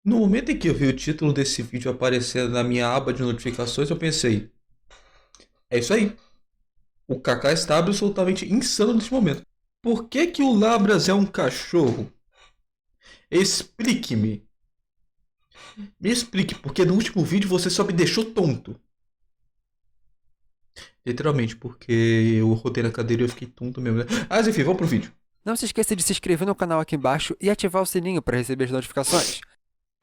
No momento em que eu vi o título desse vídeo aparecendo na minha aba de notificações, eu pensei, é isso aí. O Kaká está absolutamente insano neste momento. Por que que o Labras é um cachorro? Explique-me. Me explique, porque no último vídeo você só me deixou tonto. Literalmente, porque eu rodei na cadeira e eu fiquei tonto mesmo, né? Mas enfim, vamos pro vídeo. Não se esqueça de se inscrever no canal aqui embaixo e ativar o sininho para receber as notificações.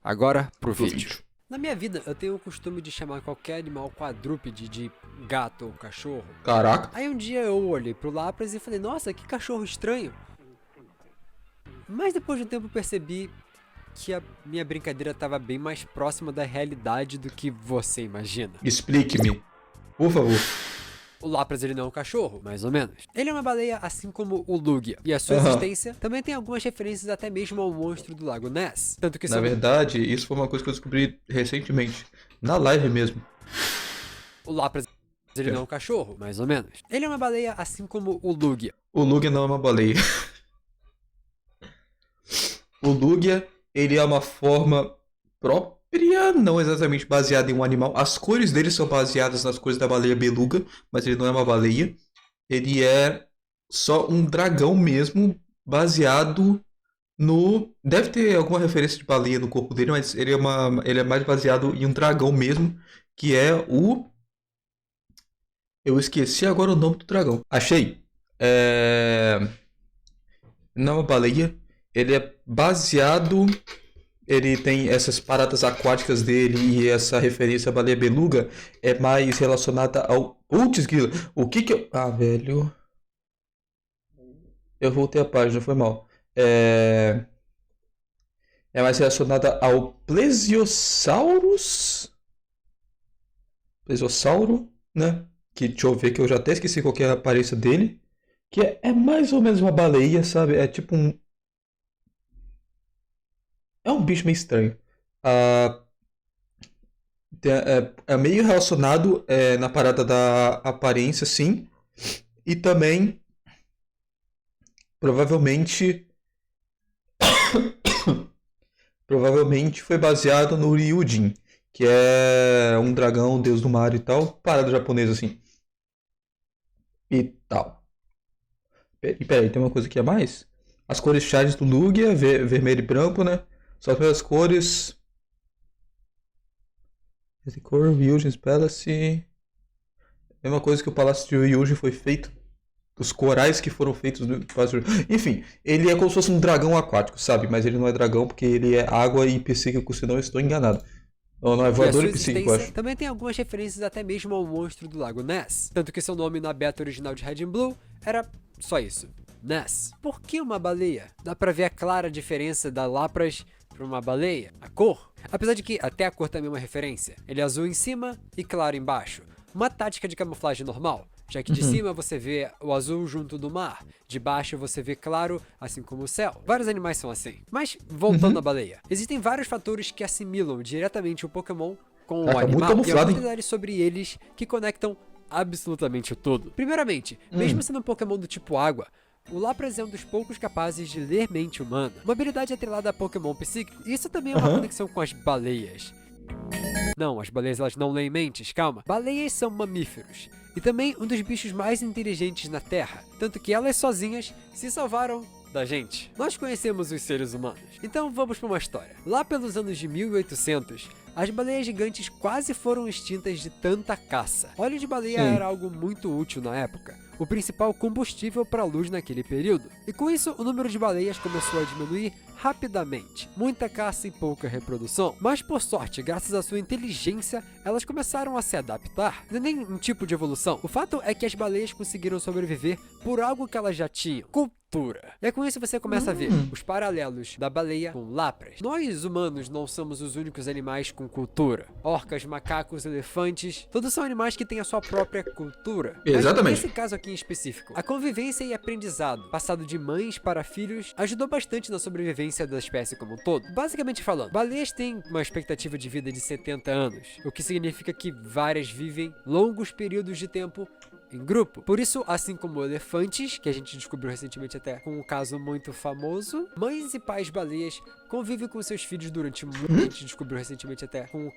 Agora pro Pro vídeo. vídeo. Na minha vida, eu tenho o costume de chamar qualquer animal quadrúpede de gato ou cachorro. Caraca. Aí um dia eu olhei pro Lapras e falei, nossa, que cachorro estranho. Mas depois de um tempo eu percebi que a minha brincadeira estava bem mais próxima da realidade do que você imagina. Explique-me. Por favor. O Lapras ele não é um cachorro, mais ou menos. Ele é uma baleia assim como o Lugia. E a sua Aham. existência também tem algumas referências até mesmo ao monstro do Lago Ness. Tanto que Na verdade, isso foi uma coisa que eu descobri recentemente. Na live mesmo. o Lapras ele não é um cachorro, mais ou menos. Ele é uma baleia assim como o Lugia. O Lugia não é uma baleia. O Lugia, ele é uma forma própria, não exatamente baseada em um animal. As cores dele são baseadas nas cores da baleia beluga, mas ele não é uma baleia. Ele é só um dragão mesmo, baseado no... Deve ter alguma referência de baleia no corpo dele, mas ele é mais baseado em um dragão mesmo, que é o... Eu esqueci agora o nome do dragão. Achei. Não é uma baleia. Ele é baseado... Ele tem essas paradas aquáticas dele e essa referência à baleia beluga é mais relacionada ao... Putz, grila. O que que eu... Ah, velho. Eu voltei a página, foi mal. É mais relacionada ao Plesiosaurus. Plesiosauro, né? Que deixa eu ver que eu já até esqueci qual que é a aparência dele. Que é mais ou menos uma baleia, sabe? É tipo um... É um bicho meio estranho. Ah, é meio relacionado na parada da aparência, sim. E também, provavelmente... Provavelmente foi baseado no Ryujin, que é um dragão, deus do mar e tal. Parada japonesa, assim. E tal. E peraí, tem uma coisa aqui a mais? As cores chars do Lugia, vermelho e branco, né? São as mesmas cores. Esse cor, Ryujin's Palace. Mesma coisa que o Palácio de Ryujin foi feito. Os corais que foram feitos do Palácio de Ryujin. Enfim, ele é como se fosse um dragão aquático, sabe? Mas ele não é dragão porque ele é água e psíquico, se não estou enganado. Não, não é E a voador sua e psíquico, eu existência acho. também tem algumas referências até mesmo ao monstro do Lago Ness. Tanto que seu nome na beta original de Red and Blue era só isso, Ness. Por que uma baleia? Dá pra ver a clara diferença da Lapras para uma baleia? A cor? Apesar de que até a cor também é uma referência. Ele é azul em cima e claro embaixo. Uma tática de camuflagem normal, já que de cima você vê o azul junto do mar, de baixo você vê claro, assim como o céu. Vários animais são assim. Mas, voltando à baleia, existem vários fatores que assimilam diretamente o Pokémon com o Caraca, muito animal e camuflado, alguns hein? detalhes sobre eles que conectam absolutamente tudo. Primeiramente, mesmo sendo um Pokémon do tipo água, o Lapras é um dos poucos capazes de ler mente humana, uma habilidade atrelada a Pokémon psíquico, e isso também é uma conexão com as baleias. Não, as baleias elas não leem mentes, calma. Baleias são mamíferos. E também um dos bichos mais inteligentes na Terra. Tanto que elas sozinhas se salvaram da gente. Nós conhecemos os seres humanos. Então vamos para uma história. Lá pelos anos de 1800, as baleias gigantes quase foram extintas de tanta caça. Óleo de baleia Sim. era algo muito útil na época. O principal combustível para a luz naquele período. E com isso, o número de baleias começou a diminuir rapidamente. Muita caça e pouca reprodução. Mas por sorte, graças à sua inteligência, elas começaram a se adaptar. Não é nem um tipo de evolução. O fato é que as baleias conseguiram sobreviver por algo que elas já tinham. Cultura. E é com isso você começa a ver os paralelos da baleia com Lapras. Nós, humanos, não somos os únicos animais com cultura. Orcas, macacos, elefantes, todos são animais que têm a sua própria cultura. Exatamente. Mas nesse caso aqui em específico, a convivência e aprendizado, passado de mães para filhos, ajudou bastante na sobrevivência da espécie como um todo. Basicamente falando, baleias têm uma expectativa de vida de 70 anos, o que significa que várias vivem longos períodos de tempo em grupo. Por isso, assim como elefantes, que a gente descobriu recentemente até com um caso muito famoso, mães e pais baleias convivem com seus filhos durante muito tempo. A gente descobriu recentemente até com um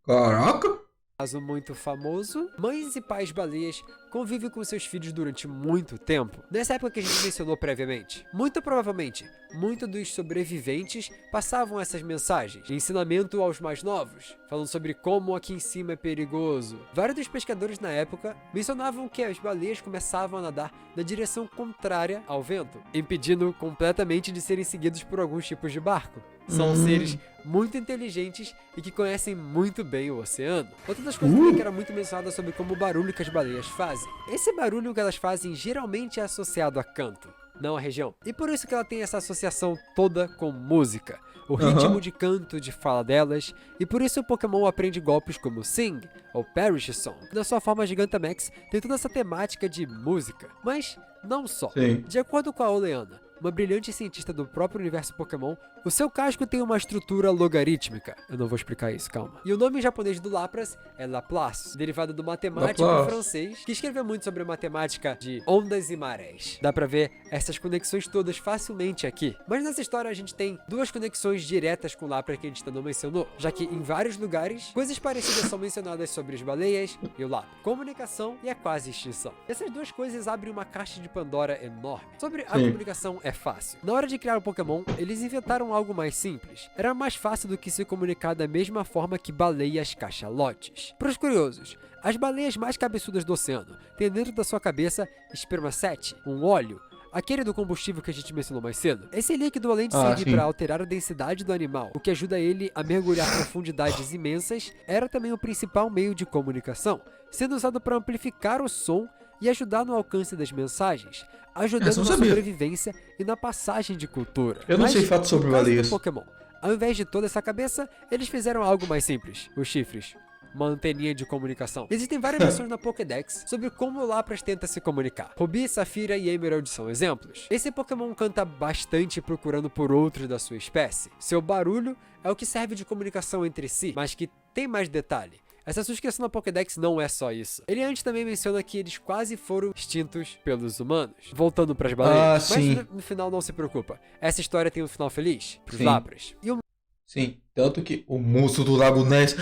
Caraca! caso muito famoso, mães e pais baleias convivem com seus filhos durante muito tempo. Nessa época que a gente mencionou previamente. Muito provavelmente, muitos dos sobreviventes passavam essas mensagens de ensinamento aos mais novos, falando sobre como aqui em cima é perigoso. Vários dos pescadores na época mencionavam que as baleias começavam a nadar na direção contrária ao vento, impedindo completamente de serem seguidos por alguns tipos de barco. São seres muito inteligentes e que conhecem muito bem o oceano. Outra das coisas também que era muito mencionada sobre como o barulho que as baleias fazem. Esse barulho que elas fazem geralmente é associado a canto, não a região. E por isso que ela tem essa associação toda com música. O ritmo de canto de fala delas, e por isso o Pokémon aprende golpes como Sing ou Perish Song. Na sua forma Gigantamax tem toda essa temática de música, mas não só. Sim. De acordo com a Oleana, uma brilhante cientista do próprio universo Pokémon, o seu casco tem uma estrutura logarítmica. Eu não vou explicar isso, calma. E o nome japonês do Lapras é Laplace, derivado do matemático Laplace. francês, que escreveu muito sobre a matemática de ondas e marés. Dá pra ver essas conexões todas facilmente aqui. Mas nessa história a gente tem duas conexões diretas com o Lapras que a gente ainda não mencionou, já que em vários lugares, coisas parecidas são mencionadas sobre as baleias e o Lapras. Comunicação e a quase extinção. Essas duas coisas abrem uma caixa de Pandora enorme. Sobre a comunicação é fácil. Na hora de criar o Pokémon, eles inventaram algo mais simples. Era mais fácil do que se comunicar da mesma forma que baleias cachalotes. Para os curiosos, as baleias mais cabeçudas do oceano têm dentro da sua cabeça spermacete, um óleo, aquele do combustível que a gente mencionou mais cedo. Esse líquido, além de servir sim. para alterar a densidade do animal, o que ajuda ele a mergulhar profundidades imensas, era também o principal meio de comunicação, sendo usado para amplificar o som e ajudar no alcance das mensagens, ajudando Essa eu na não sabia. sobrevivência e na passagem de cultura. Eu não Mas, sei fatos sobre no caso do baleias. Pokémon, ao invés de toda essa cabeça, eles fizeram algo mais simples, os chifres. Uma anteninha de comunicação. Existem várias versões na Pokédex sobre como o Lapras tenta se comunicar. Rubi, Safira e Emerald são exemplos. Esse Pokémon canta bastante procurando por outros da sua espécie. Seu barulho é o que serve de comunicação entre si, mas que tem mais detalhe. Essa suscrição na Pokédex não é só isso. Ele antes também menciona que eles quase foram extintos pelos humanos. Voltando pras baleias. sim. Mas no final não se preocupa. Essa história tem um final feliz pros Sim. Lapras. E o Sim, tanto que o monstro do Lago Ness,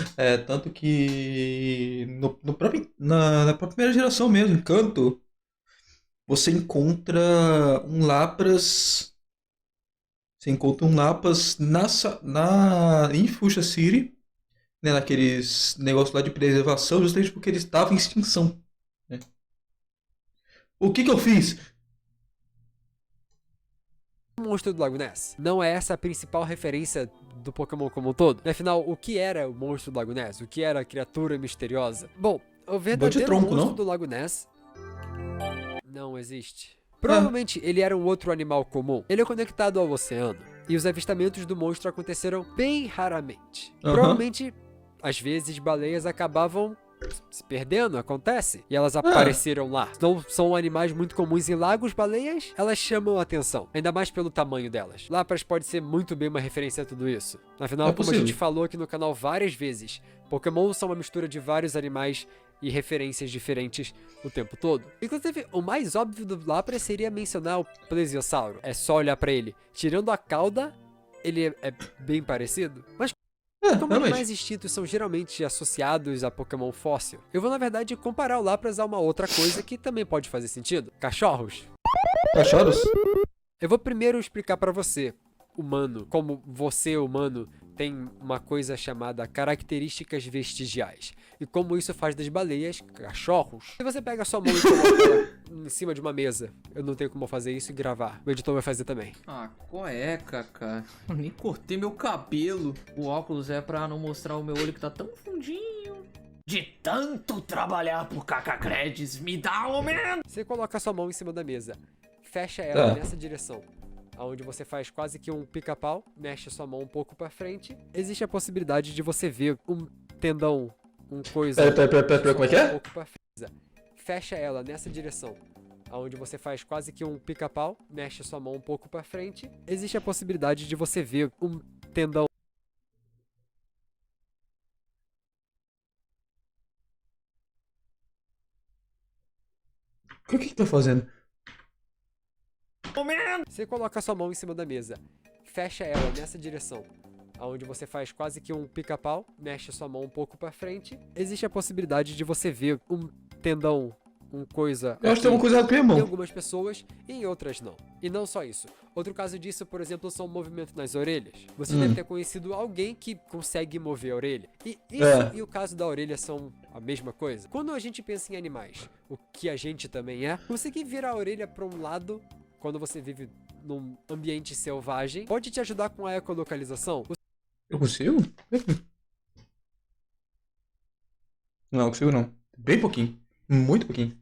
tanto que no próprio, na própria primeira geração mesmo, em Kanto, você encontra um Lapras, em Fuchsia City, né, naqueles negócios lá de preservação, justamente porque ele estava em extinção, né? O que eu fiz? monstro do Lago Ness. Não é essa a principal referência do Pokémon como um todo. Afinal, o que era o monstro do Lago Ness? O que era a criatura misteriosa? Bom, o verdadeiro tronco, monstro não? do Lago Ness não existe. Provavelmente ele era um outro animal comum. Ele é conectado ao oceano. E os avistamentos do monstro aconteceram bem raramente. Aham. Provavelmente, às vezes, baleias acabavam se perdendo, acontece. E elas apareceram lá. Não são animais muito comuns em lagos, baleias, elas chamam a atenção. Ainda mais pelo tamanho delas. Lapras pode ser muito bem uma referência a tudo isso. Afinal, É como a possível. gente falou aqui no canal várias vezes, Pokémon são uma mistura de vários animais e referências diferentes o tempo todo. Inclusive, o mais óbvio do Lapras seria mencionar o Plesiosauro. É só olhar pra ele. Tirando a cauda, ele é bem parecido. Mas como Realmente. animais extintos são geralmente associados a Pokémon fóssil, eu vou na verdade comparar o Lapras a uma outra coisa que também pode fazer sentido. Cachorros. Cachorros? Eu vou primeiro explicar pra você, humano, como você, humano, tem uma coisa chamada características vestigiais. E como isso faz das baleias cachorros. Se você pega a sua mão e coloca ela em cima de uma mesa, eu não tenho como fazer isso e gravar. O editor vai fazer também. Ah, qual é, Kaká? Eu nem cortei meu cabelo. O óculos é pra não mostrar o meu olho que tá tão fundinho. De tanto trabalhar por Kaká Creds, me dá aumento! Você coloca a sua mão em cima da mesa, fecha ela Tá. nessa direção, onde você faz quase que um pica-pau, mexe a sua mão um pouco pra frente, existe a possibilidade de você ver um tendão, um coisa... Pera, como é que Um é? pouco pra frente. Fecha ela nessa direção, onde você faz quase que um pica-pau, mexe a sua mão um pouco pra frente, existe a possibilidade de você ver um tendão, O que tá fazendo? Você coloca a sua mão em cima da mesa, fecha ela nessa direção, aonde você faz quase que um pica-pau, mexe a sua mão um pouco pra frente. Existe a possibilidade de você ver um tendão, coisa. Eu acho que tem uma coisa errada com a Em minha mão. algumas pessoas e em outras não. E não só isso. Outro caso disso, por exemplo, são o movimento nas orelhas. Você deve ter conhecido alguém que consegue mover a orelha. E isso e o caso da orelha são a mesma coisa. Quando a gente pensa em animais, o que a gente também é, conseguir virar a orelha para um lado, quando você vive num ambiente selvagem, pode te ajudar com a ecolocalização. Eu consigo? Não, eu consigo não. Bem pouquinho. Muito pouquinho.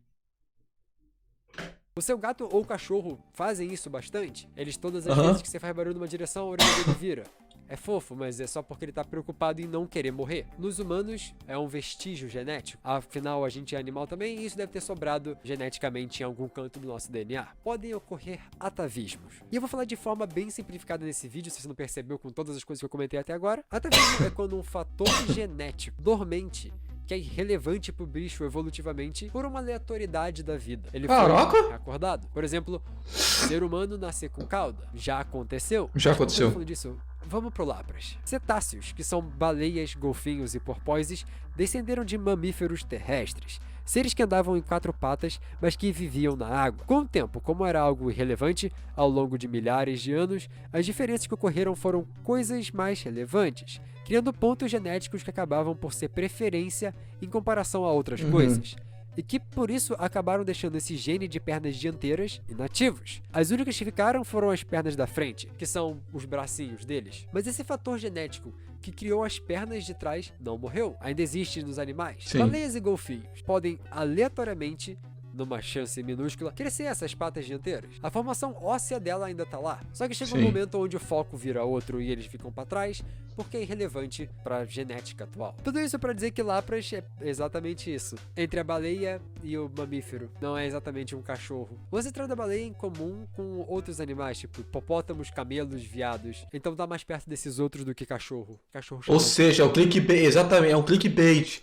O seu gato ou cachorro fazem isso bastante. Eles, todas as Aham. vezes que você faz barulho numa direção, a orelha dele vira. É fofo, mas é só porque ele tá preocupado em não querer morrer. Nos humanos, é um vestígio genético. Afinal, a gente é animal também e isso deve ter sobrado geneticamente em algum canto do nosso DNA. Podem ocorrer atavismos. E eu vou falar de forma bem simplificada nesse vídeo, se você não percebeu com todas as coisas que eu comentei até agora. Atavismo é quando um fator genético dormente, que é irrelevante pro bicho evolutivamente, por uma aleatoriedade da vida. Ele Caraca! foi acordado. Por exemplo, ser humano nascer com cauda. Já aconteceu? Já aconteceu. Falando disso, vamos pro Lapras. Cetáceos, que são baleias, golfinhos e porpoises, descenderam de mamíferos terrestres. Seres que andavam em 4 patas, mas que viviam na água. Com o tempo, como era algo irrelevante, ao longo de milhares de anos, as diferenças que ocorreram foram coisas mais relevantes, criando pontos genéticos que acabavam por ser preferência em comparação a outras coisas. E que por isso acabaram deixando esse gene de pernas dianteiras inativos. As únicas que ficaram foram as pernas da frente, que são os bracinhos deles. Mas esse fator genético que criou as pernas de trás não morreu, ainda existe nos animais. Sim. Baleias e golfinhos podem aleatoriamente, numa chance minúscula, crescer essas patas dianteiras. A formação óssea dela ainda tá lá. Só que chega um Sim. momento onde o foco vira outro e eles ficam pra trás, porque é irrelevante pra genética atual. Tudo isso pra dizer que Lapras é exatamente isso. Entre a baleia e o mamífero. Não é exatamente um cachorro. O ancestral da baleia é em comum com outros animais, tipo hipopótamos, camelos, veados. Então tá mais perto desses outros do que cachorro. Cachorro Ou chama seja, é o clickbait. Exatamente, é um clickbait.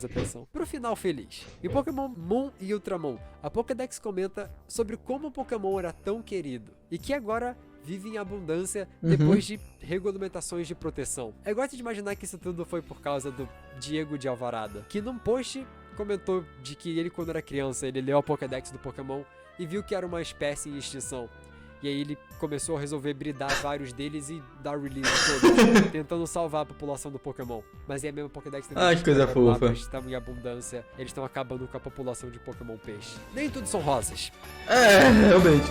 atenção. Pro final feliz. Em Pokémon Moon e Ultramon, a Pokédex comenta sobre como o Pokémon era tão querido e que agora vive em abundância depois de regulamentações de proteção. Eu gosto de imaginar que isso tudo foi por causa do Diego de Alvarada, que num post comentou de que ele, quando era criança, ele leu a Pokédex do Pokémon e viu que era uma espécie em extinção. E aí ele começou a resolver bridar vários deles e dar release a todos, tentando salvar a população do Pokémon. Mas é a mesma Pokédex também. Ah, que coisa fofa. Estão em abundância, eles estão acabando com a população de Pokémon peixe. Nem tudo são rosas. É, realmente.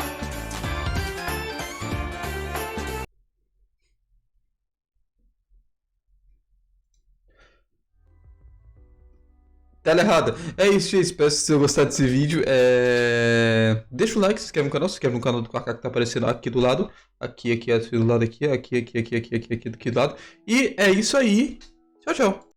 Tela errada. É isso, gente. Espero que vocês tenham gostado desse vídeo. Deixa o like, se inscreve no canal. Se inscreve no canal do Kaká que tá aparecendo aqui do lado. Aqui do lado aqui. Aqui do lado. E é isso aí. Tchau, tchau.